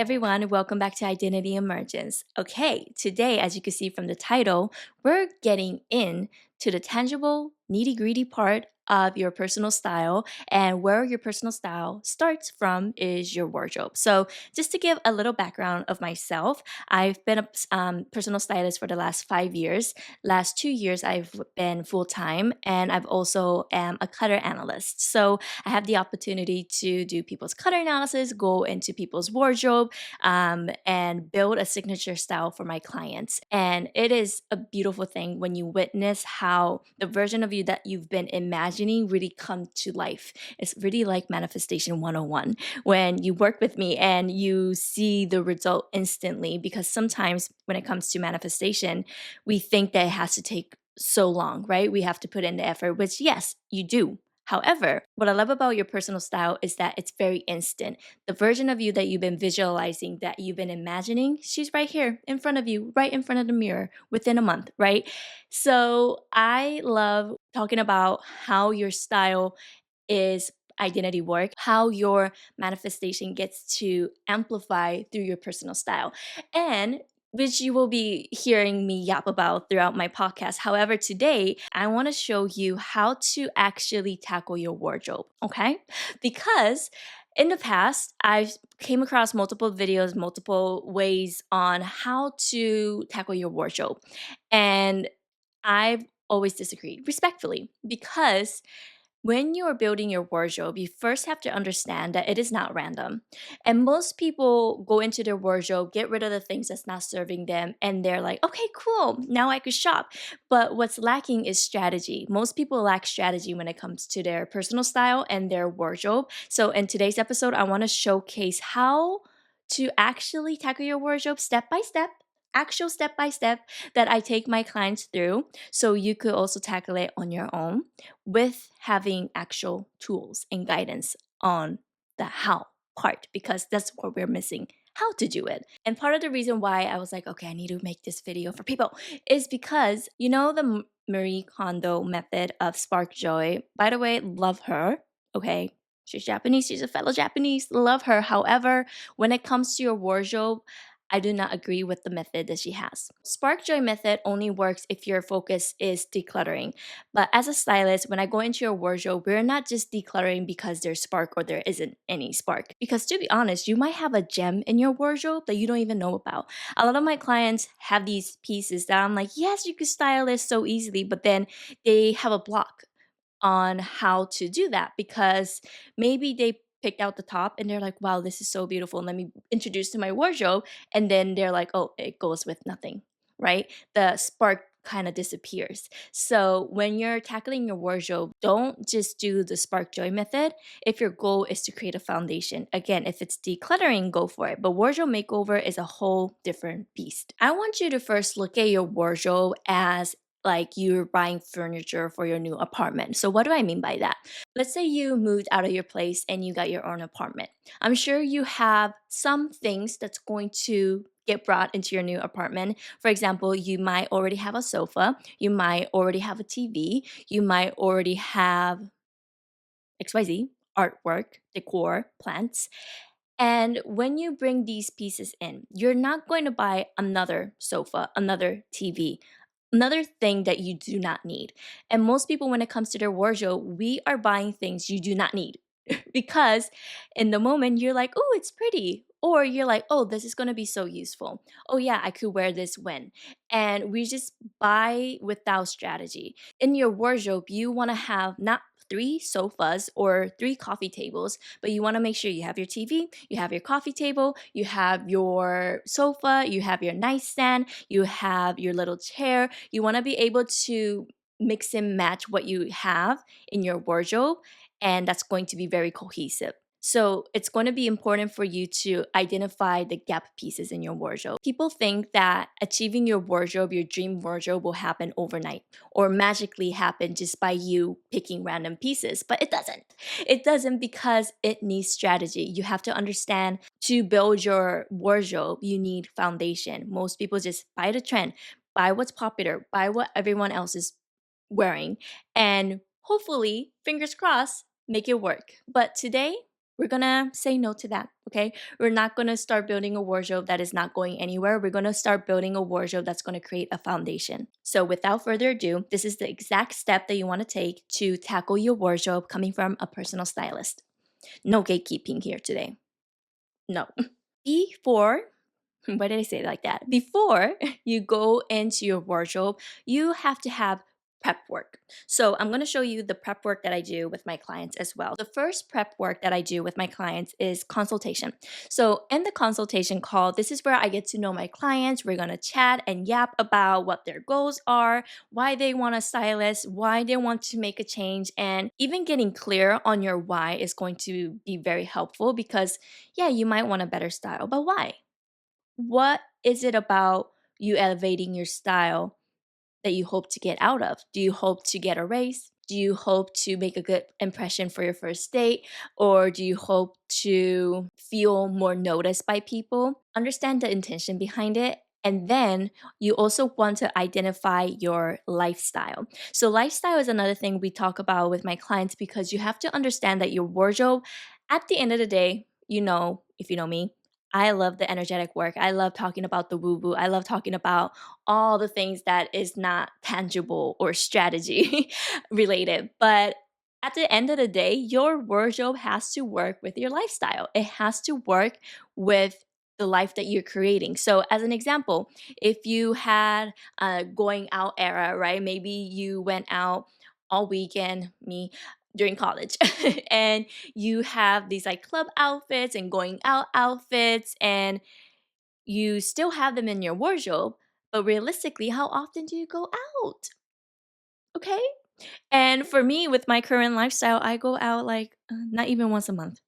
everyone, welcome back to Identity Emergence. Okay, today, as you can see from the title, we're getting in to the tangible, nitty gritty part of your personal style. And where your personal style starts from is your wardrobe. So, just to give a little background of myself, I've been a personal stylist for the last 5 years. Last 2 years, I've been full time, and I've also am a cutter analyst. So, I have the opportunity to do people's cutter analysis, go into people's wardrobe, and build a signature style for my clients. And it is a beautiful thing when you witness how the version of you that you've been imagining really come to life. It's really like manifestation 101 when you work with me and you see the result instantly, because sometimes when it comes to manifestation, we think that it has to take so long, right? We have to put in the effort, which yes, you do. However, what I love about your personal style is that it's very instant. The version of you that you've been visualizing, that you've been imagining, she's right here in front of you, right in front of the mirror within a month, right? So I love talking about how your style is identity work, how your manifestation gets to amplify through your personal style. And which you will be hearing me yap about throughout my podcast. However, today I want to show you how to actually tackle your wardrobe, okay? Because in the past, I've came across multiple videos, multiple ways on how to tackle your wardrobe. And I've always disagreed respectfully, because when you are building your wardrobe, you first have to understand that it is not random. And most people go into their wardrobe, get rid of the things that's not serving them, and they're like, okay, cool, now I could shop. But what's lacking is strategy. Most people lack strategy when it comes to their personal style and their wardrobe. So, in today's episode, I want to showcase how to actually tackle your wardrobe step by step. Actual step by step that I take my clients through, so you could also tackle it on your own with having actual tools and guidance on the how part, because that's what we're missing, how to do it. And part of the reason why I was like, okay, I need to make this video for people is because you know the Marie Kondo method of spark joy. By the way, love her. Okay, she's Japanese, she's a fellow Japanese, love her. However, when it comes to your wardrobe, I do not agree with the method that she has. Spark Joy method only works if your focus is decluttering. But as a stylist, when I go into your wardrobe, we're not just decluttering because there's spark or there isn't any spark. Because to be honest, you might have a gem in your wardrobe that you don't even know about. A lot of my clients have these pieces that I'm like, yes, you could style this so easily, but then they have a block on how to do that, because maybe they picked out the top and they're like, wow, this is so beautiful. Let me introduce to my wardrobe. And then they're like, oh, it goes with nothing, right? The spark kind of disappears. So when you're tackling your wardrobe, don't just do the spark joy method. If your goal is to create a foundation, again, if it's decluttering, go for it. But wardrobe makeover is a whole different beast. I want you to first look at your wardrobe as like you're buying furniture for your new apartment. So, what do I mean by that? Let's say you moved out of your place and you got your own apartment. I'm sure you have some things that's going to get brought into your new apartment. For example, you might already have a sofa, you might already have a TV, you might already have XYZ, artwork, decor, plants. And when you bring these pieces in, you're not going to buy another sofa, another TV, another thing that you do not need. And most people, when it comes to their wardrobe, we are buying things you do not need because in the moment you're like, oh, it's pretty. Or you're like, oh, this is going to be so useful. Oh, yeah, I could wear this when. And we just buy without strategy. In your wardrobe, you want to have not three sofas or three coffee tables, but you want to make sure you have your TV, you have your coffee table, you have your sofa, you have your nightstand, you have your little chair. You want to be able to mix and match what you have in your wardrobe, and that's going to be very cohesive. So it's going to be important for you to identify the gap pieces in your wardrobe. People think that achieving your wardrobe, your dream wardrobe, will happen overnight or magically happen just by you picking random pieces, but it doesn't. It doesn't, because it needs strategy. You have to understand, to build your wardrobe, you need foundation. Most people just buy the trend, buy what's popular, buy what everyone else is wearing, and hopefully, fingers crossed, make it work. But today, we're gonna say no to that, okay? We're not gonna start building a wardrobe that is not going anywhere. We're gonna start building a wardrobe that's gonna create a foundation. So, without further ado, this is the exact step that you wanna take to tackle your wardrobe coming from a personal stylist. No gatekeeping here today. No. Before why did I say it like that? Before you go into your wardrobe, you have to have prep work. So I'm going to show you the prep work that I do with my clients as well. The first prep work that I do with my clients is consultation. So in the consultation call, this is where I get to know my clients. We're going to chat and yap about what their goals are, why they want a stylist, why they want to make a change, and even getting clear on your why is going to be very helpful because yeah, you might want a better style, but why? What is it about you elevating your style that you hope to get out of? Do you hope to get a raise? Do you hope to make a good impression for your first date? Or do you hope to feel more noticed by people? Understand the intention behind it. And then you also want to identify your lifestyle. So, lifestyle is another thing we talk about with my clients because you have to understand that your wardrobe, at the end of the day, if you know me, I love the energetic work. I love talking about the woo woo. I love talking about all the things that is not tangible or strategy related. But at the end of the day, your wardrobe has to work with your lifestyle. It has to work with the life that you're creating. So, as an example, if you had a going out era, right? Maybe you went out all weekend, me during college, and you have these like club outfits and going out outfits, and you still have them in your wardrobe, but realistically, how often do you go out? Okay. And for me, with my current lifestyle, I go out like not even once a month.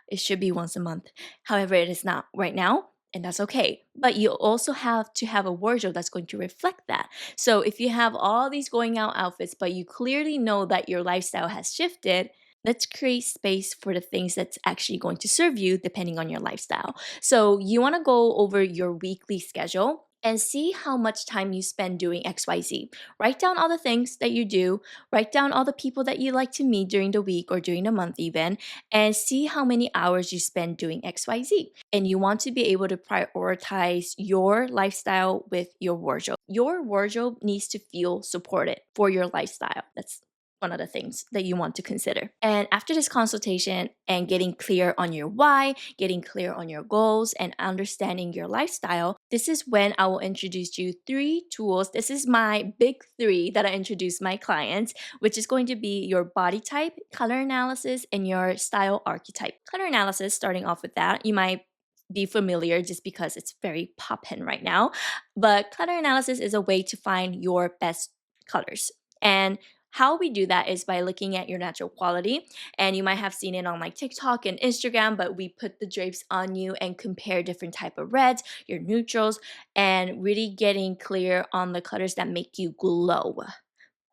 It should be once a month. However, it is not right now, and that's okay. But you also have to have a wardrobe that's going to reflect that. So if you have all these going out outfits, but you clearly know that your lifestyle has shifted, let's create space for the things that's actually going to serve you depending on your lifestyle. So you want to go over your weekly schedule and see how much time you spend doing XYZ. Write down all the things that you do, write down all the people that you like to meet during the week or during the month, even, and see how many hours you spend doing XYZ. And you want to be able to prioritize your lifestyle with your wardrobe. Your wardrobe needs to feel supported for your lifestyle. That's one of the things that you want to consider. And after this consultation and getting clear on your why, getting clear on your goals, and understanding your lifestyle, this is when I will introduce you 3 tools. This is my big 3 that I introduce my clients, which is going to be your body type, color analysis, and your style archetype. Color analysis, starting off with that, you might be familiar just because it's very poppin' right now. But color analysis is a way to find your best colors. And how we do that is by looking at your natural quality. And you might have seen it on like TikTok and Instagram, but we put the drapes on you and compare different type of reds, your neutrals, and really getting clear on the colors that make you glow.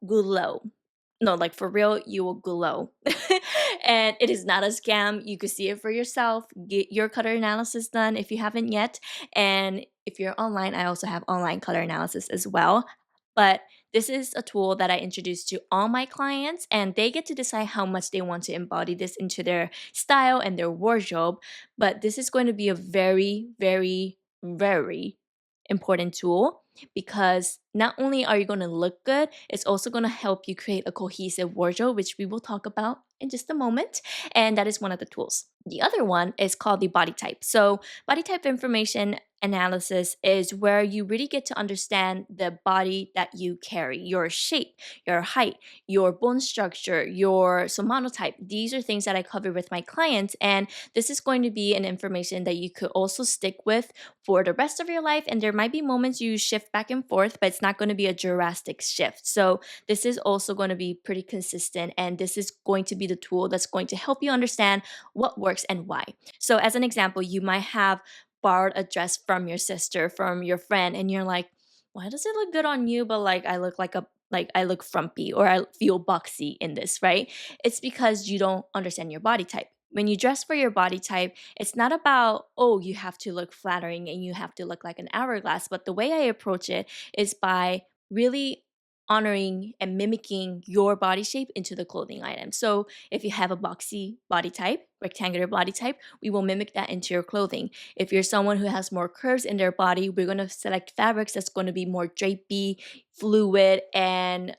Glow. No, like for real, you will glow. And it is not a scam. You could see it for yourself. Get your color analysis done if you haven't yet. And if you're online, I also have online color analysis as well. But this is a tool that I introduce to all my clients, and they get to decide how much they want to embody this into their style and their wardrobe. But this is going to be a very, very, very important tool because not only are you going to look good, it's also going to help you create a cohesive wardrobe, which we will talk about in just a moment. And that is one of the tools. The other one is called the body type. So, body type information analysis is where you really get to understand the body that you carry, your shape, your height, your bone structure, your somatotype. These are things that I cover with my clients. And this is going to be an information that you could also stick with for the rest of your life. And there might be moments you shift back and forth, but it's not going to be a drastic shift. So this is also going to be pretty consistent. And this is going to be the tool that's going to help you understand what works and why. So as an example, you might have borrowed a dress from your sister, from your friend, and you're like, why does it look good on you, but like I look frumpy or I feel boxy in this, right? It's because you don't understand your body type. When you dress for your body type, it's not about, oh, you have to look flattering and you have to look like an hourglass. But the way I approach it is by really honoring and mimicking your body shape into the clothing item. So if you have a boxy body type, rectangular body type, we will mimic that into your clothing. If you're someone who has more curves in their body, we're going to select fabrics that's going to be more drapey, fluid, and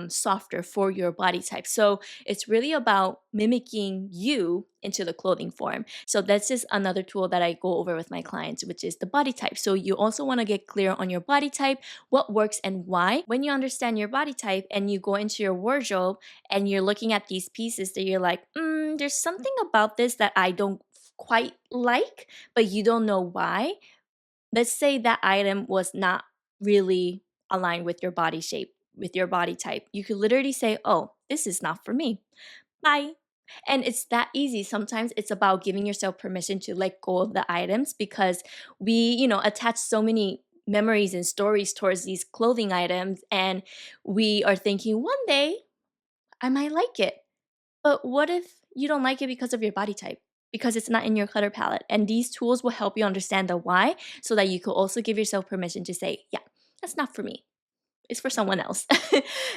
softer for your body type. So it's really about mimicking you into the clothing form. So that's just another tool that I go over with my clients, which is the body type. So you also want to get clear on your body type, what works and why. When you understand your body type and you go into your wardrobe and you're looking at these pieces that you're like, there's something about this that I don't quite like, but you don't know why. Let's say that item was not really aligned with your body shape, with your body type. You could literally say, oh, this is not for me. Bye. And it's that easy. Sometimes it's about giving yourself permission to let go of the items because we, attach so many memories and stories towards these clothing items. And we are thinking one day I might like it. But what if you don't like it because of your body type? Because it's not in your color palette. And these tools will help you understand the why so that you could also give yourself permission to say, yeah, that's not for me. It's for someone else.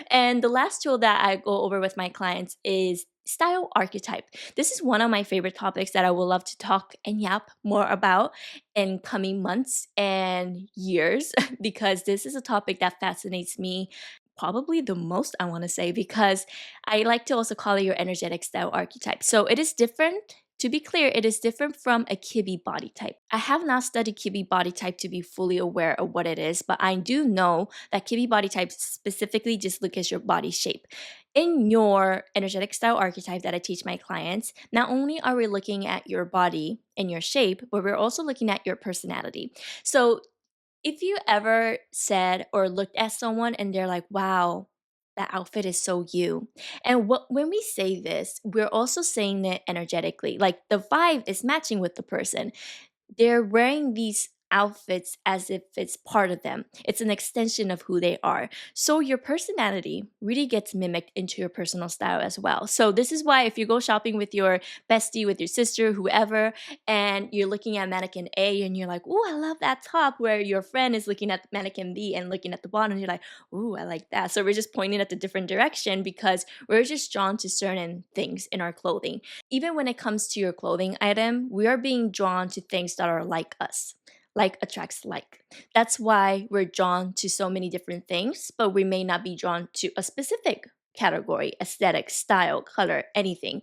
And the last tool that I go over with my clients is style archetype. This is one of my favorite topics that I would love to talk and yap more about in coming months and years because this is a topic that fascinates me probably the most, I want to say, because I like to also call it your energetic style archetype. So it is different. To be clear, it is different from a Kibi body type. I have not studied Kibi body type to be fully aware of what it is, but I do know that Kibi body types specifically just look at your body shape. In your energetic style archetype that I teach my clients, not only are we looking at your body and your shape, but we're also looking at your personality. So if you ever said or looked at someone and they're like, wow, that outfit is so you. And when we say this, we're also saying it energetically. Like the vibe is matching with the person. They're wearing these outfits as if it's part of them. It's an extension of who they are. So your personality really gets mimicked into your personal style as well. So this is why if you go shopping with your bestie, with your sister, whoever, and you're looking at mannequin A and you're like, "Oh, I love that top," where your friend is looking at mannequin B and looking at the bottom, you're like, "Oh, I like that." So we're just pointing at the different direction because we're just drawn to certain things in our clothing. Even when it comes to your clothing item, we are being drawn to things that are like us. Like attracts like. That's why we're drawn to so many different things, but we may not be drawn to a specific category, aesthetic, style, color, anything.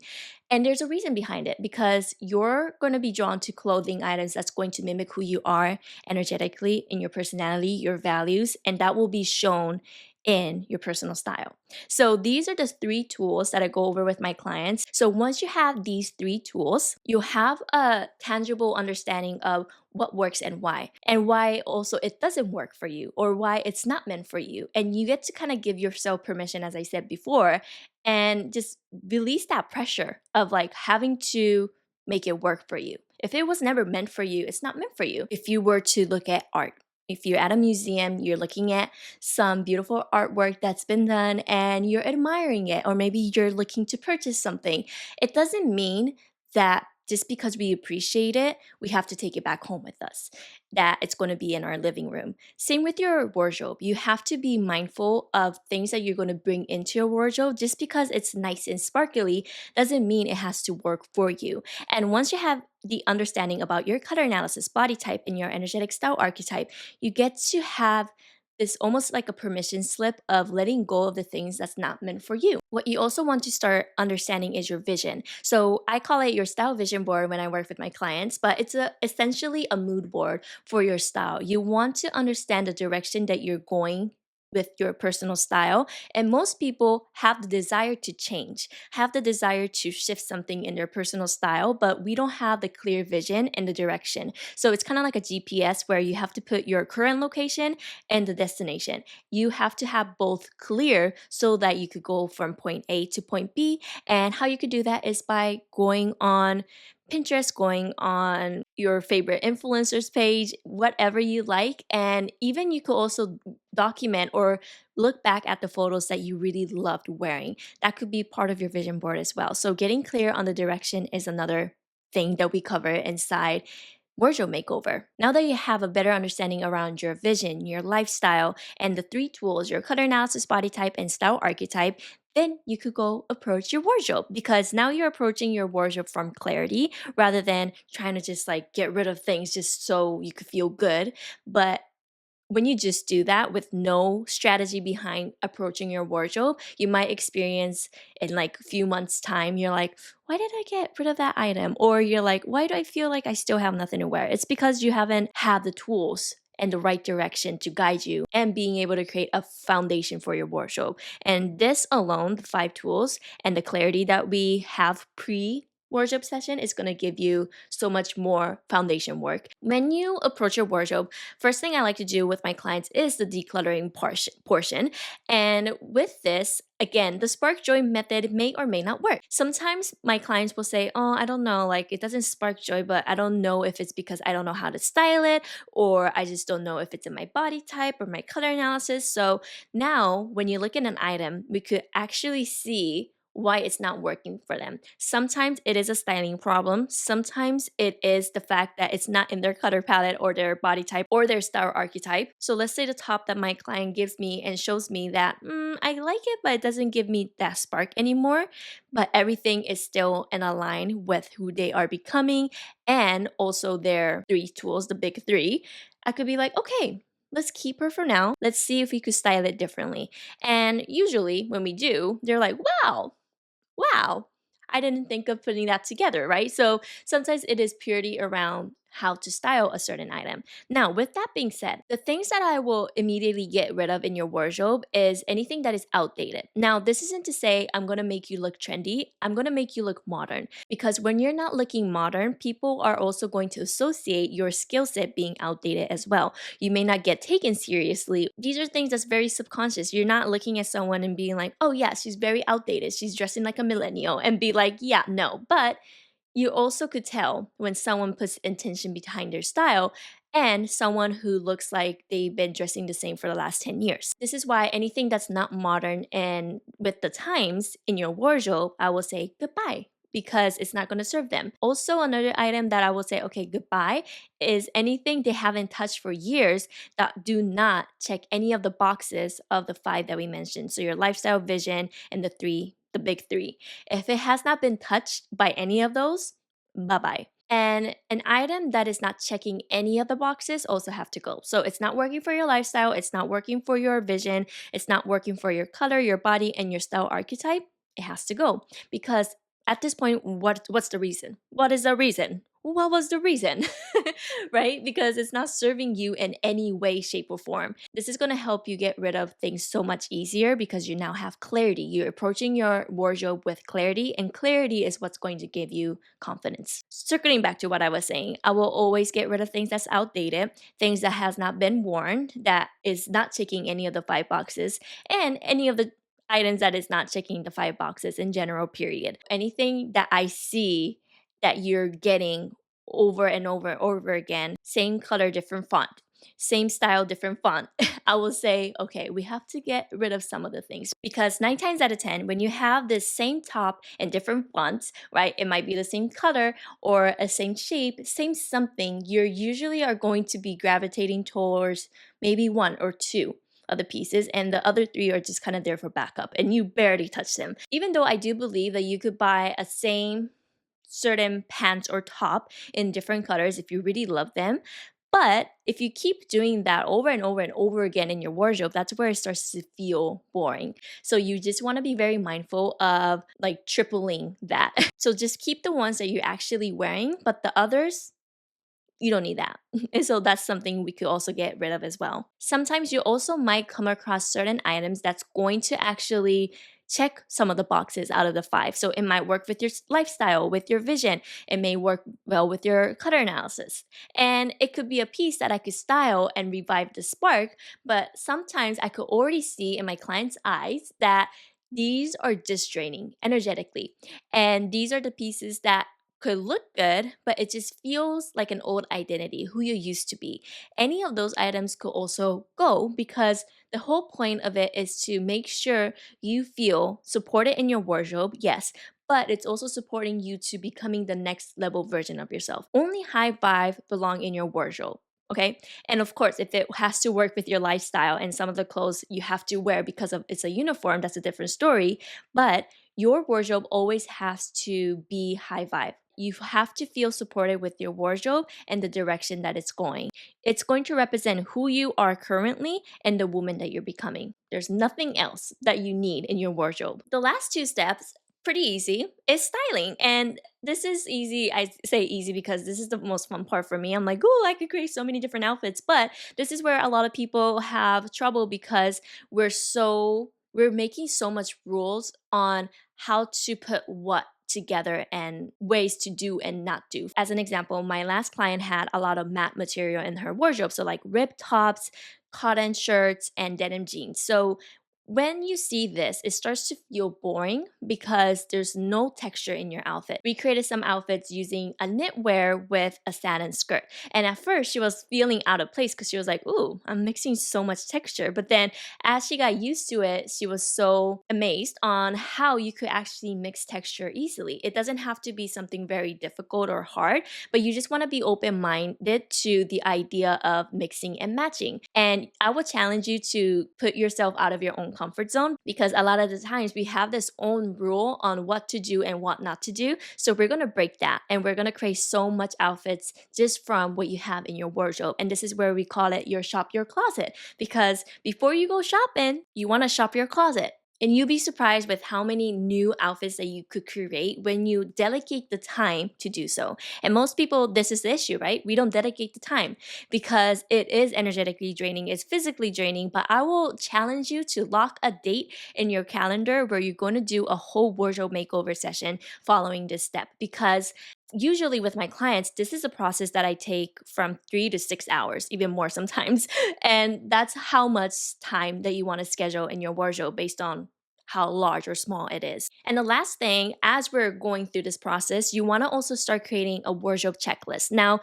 And there's a reason behind it because you're going to be drawn to clothing items that's going to mimic who you are energetically in your personality, your values, and that will be shown in your personal style. So these are the three tools that I go over with my clients. So once you have these three tools, you have a tangible understanding of what works and why also it doesn't work for you or why it's not meant for you. And you get to kind of give yourself permission, as I said before, and just release that pressure of like having to make it work for you. If it was never meant for you, it's not meant for you. If you were to look at art, if you're at a museum, you're looking at some beautiful artwork that's been done and you're admiring it, or maybe you're looking to purchase something, it doesn't mean that just because we appreciate it, we have to take it back home with us, that it's going to be in our living room. Same with your wardrobe. You have to be mindful of things that you're going to bring into your wardrobe. Just because it's nice and sparkly doesn't mean it has to work for you. And once you have the understanding about your color analysis, body type, and your energetic style archetype, you get to have this almost like a permission slip of letting go of the things that's not meant for you. What you also want to start understanding is your vision. So I call it your style vision board when I work with my clients, but it's essentially a mood board for your style. You want to understand the direction that you're going with your personal style. And most people have the desire to change, have the desire to shift something in their personal style, but we don't have the clear vision and the direction. So it's kind of like a GPS where you have to put your current location and the destination. You have to have both clear so that you could go from point A to point B. And how you could do that is by going on Pinterest, going on your favorite influencers page, whatever you like. And even you could also document or look back at the photos that you really loved wearing. That could be part of your vision board as well. So getting clear on the direction is another thing that we cover inside wardrobe makeover. Now that you have a better understanding around your vision, your lifestyle, and the three tools, your color analysis, body type, and style archetype, then you could go approach your wardrobe, because now you're approaching your wardrobe from clarity rather than trying to just like get rid of things just so you could feel good. But when you just do that with no strategy behind approaching your wardrobe, you might experience in like a few months' time, you're like, why did I get rid of that item? Or you're like, why do I feel like I still have nothing to wear? It's because you haven't had the tools and the right direction to guide you and being able to create a foundation for your wardrobe. And this alone, the 5 tools and the clarity that we have pre wardrobe session is going to give you so much more foundation work. When you approach your wardrobe, first thing I like to do with my clients is the decluttering portion. And with this, again, the spark joy method may or may not work. Sometimes my clients will say, oh, I don't know, like it doesn't spark joy, but I don't know if it's because I don't know how to style it, or I just don't know if it's in my body type or my color analysis. So now when you look at an item, we could actually see why it's not working for them. Sometimes it is a styling problem. Sometimes it is the fact that it's not in their color palette or their body type or their style archetype. So let's say the top that my client gives me and shows me that I like it, but it doesn't give me that spark anymore. But everything is still in a line with who they are becoming and also their 3 tools, the big 3. I could be like, okay, let's keep her for now. Let's see if we could style it differently. And usually when we do, they're like, wow, I didn't think of putting that together, right? So sometimes it is purely around how to style a certain item. Now, with that being said, the things that I will immediately get rid of in your wardrobe is anything that is outdated. Now, this isn't to say I'm gonna make you look trendy, I'm gonna make you look modern, because when you're not looking modern, people are also going to associate your skill set being outdated as well. You may not get taken seriously. These are things that's very subconscious. You're not looking at someone and being like, oh yeah, she's very outdated, she's dressing like a millennial, and be like, yeah, no. But you also could tell when someone puts intention behind their style and someone who looks like they've been dressing the same for the last 10 years. This is why anything that's not modern and with the times in your wardrobe, I will say goodbye, because it's not going to serve them. Also, another item that I will say, okay, goodbye, is anything they haven't touched for years that do not check any of the boxes of the 5 that we mentioned. So your lifestyle, vision, and the big 3. If it has not been touched by any of those, bye bye. And an item that is not checking any of the boxes also have to go. So it's not working for your lifestyle, it's not working for your vision, it's not working for your color, your body, and your style archetype. It has to go, because at this point, what's the reason? What is the reason? What was the reason? Right? Because it's not serving you in any way, shape, or form. This is going to help you get rid of things so much easier because you now have clarity. You're approaching your wardrobe with clarity, and clarity is what's going to give you confidence. Circling back to what I was saying, I will always get rid of things that's outdated, things that has not been worn, that is not ticking any of the 5 boxes, and any of the items that is not checking the 5 boxes in general, period. Anything that I see that you're getting over and over and over again, same color, different font, same style, different font, I will say, okay, we have to get rid of some of the things, because 9 times out of 10, when you have this same top and different fonts, right, it might be the same color or a same shape, same something, you usually are going to be gravitating towards maybe 1 or 2 of the pieces, and the other 3 are just kind of there for backup and you barely touch them. Even though I do believe that you could buy a same certain pants or top in different colors if you really love them. But if you keep doing that over and over and over again in your wardrobe, that's where it starts to feel boring. So you just want to be very mindful of like tripling that. So just keep the ones that you're actually wearing, but the others, you don't need that. And so that's something we could also get rid of as well. Sometimes you also might come across certain items that's going to actually check some of the boxes out of the 5. So it might work with your lifestyle, with your vision. It may work well with your color analysis. And it could be a piece that I could style and revive the spark, but sometimes I could already see in my client's eyes that these are just draining energetically. And these are the pieces that could look good, but it just feels like an old identity, who you used to be. Any of those items could also go, because the whole point of it is to make sure you feel supported in your wardrobe, yes, but it's also supporting you to becoming the next level version of yourself. Only high five belong in your wardrobe. Okay. And of course, if it has to work with your lifestyle and some of the clothes you have to wear because of it's a uniform, that's a different story. But your wardrobe always has to be high vibe. You have to feel supported with your wardrobe and the direction that it's going. It's going to represent who you are currently and the woman that you're becoming. There's nothing else that you need in your wardrobe. The last two steps, pretty easy, is styling. And this is easy. I say easy because this is the most fun part for me. I'm like, oh, I could create so many different outfits. But this is where a lot of people have trouble because we're making so much rules on how to put what together and ways to do and not do. As an example, my last client had a lot of matte material in her wardrobe. So like ripped tops, cotton shirts, and denim jeans. So when you see this, it starts to feel boring because there's no texture in your outfit. We created some outfits using a knitwear with a satin skirt. And at first, she was feeling out of place because she was like, ooh, I'm mixing so much texture. But then as she got used to it, she was so amazed on how you could actually mix texture easily. It doesn't have to be something very difficult or hard, but you just want to be open minded to the idea of mixing and matching. And I would challenge you to put yourself out of your own comfort zone because a lot of the times we have this own rule on what to do and what not to do. So we're going to break that and we're going to create so much outfits just from what you have in your wardrobe. And this is where we call it your shop your closet because before you go shopping, you want to shop your closet. And you'll be surprised with how many new outfits that you could create when you delegate the time to do so. And most people, this is the issue, right? We don't dedicate the time because it is energetically draining, it's physically draining. But I will challenge you to lock a date in your calendar where you're going to do a whole wardrobe makeover session following this step because usually with my clients, this is a process that I take from 3 to 6 hours, even more sometimes. And that's how much time that you want to schedule in your wardrobe based on how large or small it is. And the last thing, as we're going through this process, you want to also start creating a wardrobe checklist. Now,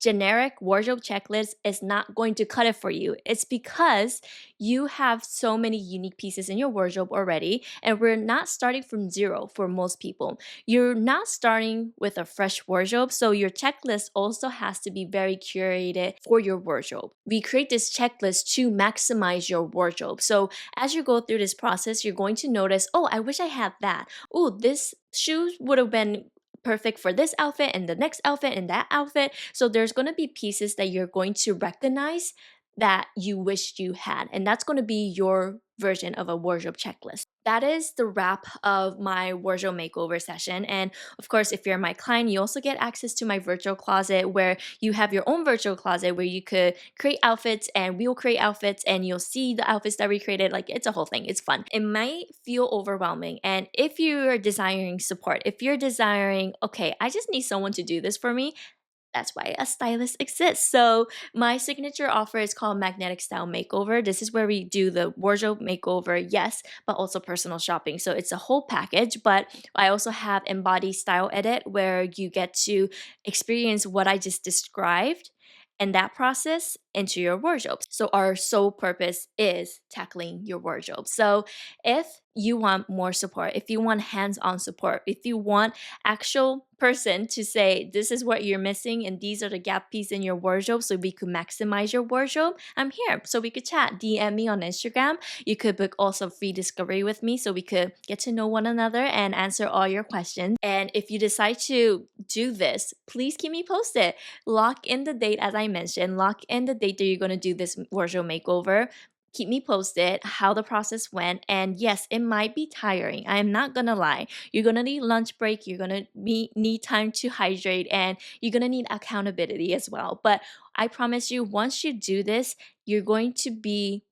generic wardrobe checklist is not going to cut it for you. It's because you have so many unique pieces in your wardrobe already, and we're not starting from zero for most people. You're not starting with a fresh wardrobe, so your checklist also has to be very curated for your wardrobe. We create this checklist to maximize your wardrobe. So as you go through this process, you're going to notice, oh, I wish I had that. Oh, this shoe would have been perfect for this outfit and the next outfit and that outfit. So there's going to be pieces that you're going to recognize that you wished you had. And that's going to be your version of a wardrobe checklist. That is the wrap of my wardrobe makeover session. And of course, if you're my client, you also get access to my virtual closet where you have your own virtual closet where you could create outfits and we will create outfits and you'll see the outfits that we created. Like it's a whole thing. It's fun. It might feel overwhelming. And if you're desiring support, if you're desiring, okay, I just need someone to do this for me, that's why a stylist exists. So my signature offer is called Magnetic Style Makeover. This is where we do the wardrobe makeover, yes, but also personal shopping. So it's a whole package, but I also have Embody Style Edit where you get to experience what I just described and that process into your wardrobe. So our sole purpose is tackling your wardrobe. So if you want more support, if you want hands-on support, if you want actual person to say this is what you're missing and these are the gap pieces in your wardrobe so we could maximize your wardrobe, I'm here. So we could chat, DM me on Instagram. You could book also free discovery with me so we could get to know one another and answer all your questions. And if you decide to do this, please keep me posted. Lock in the date, as I mentioned, lock in the date that you're going to do this wardrobe makeover. Keep me posted how the process went. And yes, it might be tiring. I am not gonna lie. You're gonna need lunch break. You're gonna need time to hydrate, and you're gonna need accountability as well. But I promise you, once you do this, you're going to be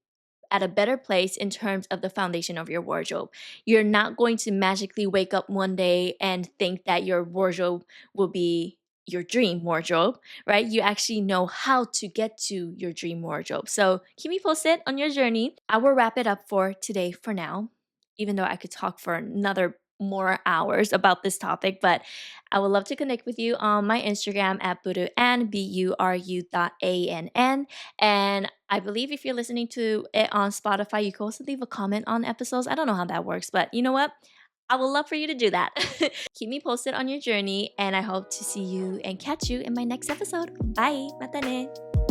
at a better place in terms of the foundation of your wardrobe. You're not going to magically wake up one day and think that your wardrobe will be your dream wardrobe, right? You actually know how to get to your dream wardrobe. So keep me posted on your journey. I will wrap it up for today for now, even though I could talk for another more hours about this topic, but I would love to connect with you on my Instagram at buruann, BURU.ANN. And I believe if you're listening to it on Spotify, you can also leave a comment on episodes. I don't know how that works, but you know what? I would love for you to do that. Keep me posted on your journey, and I hope to see you and catch you in my next episode. Bye! Mata ne!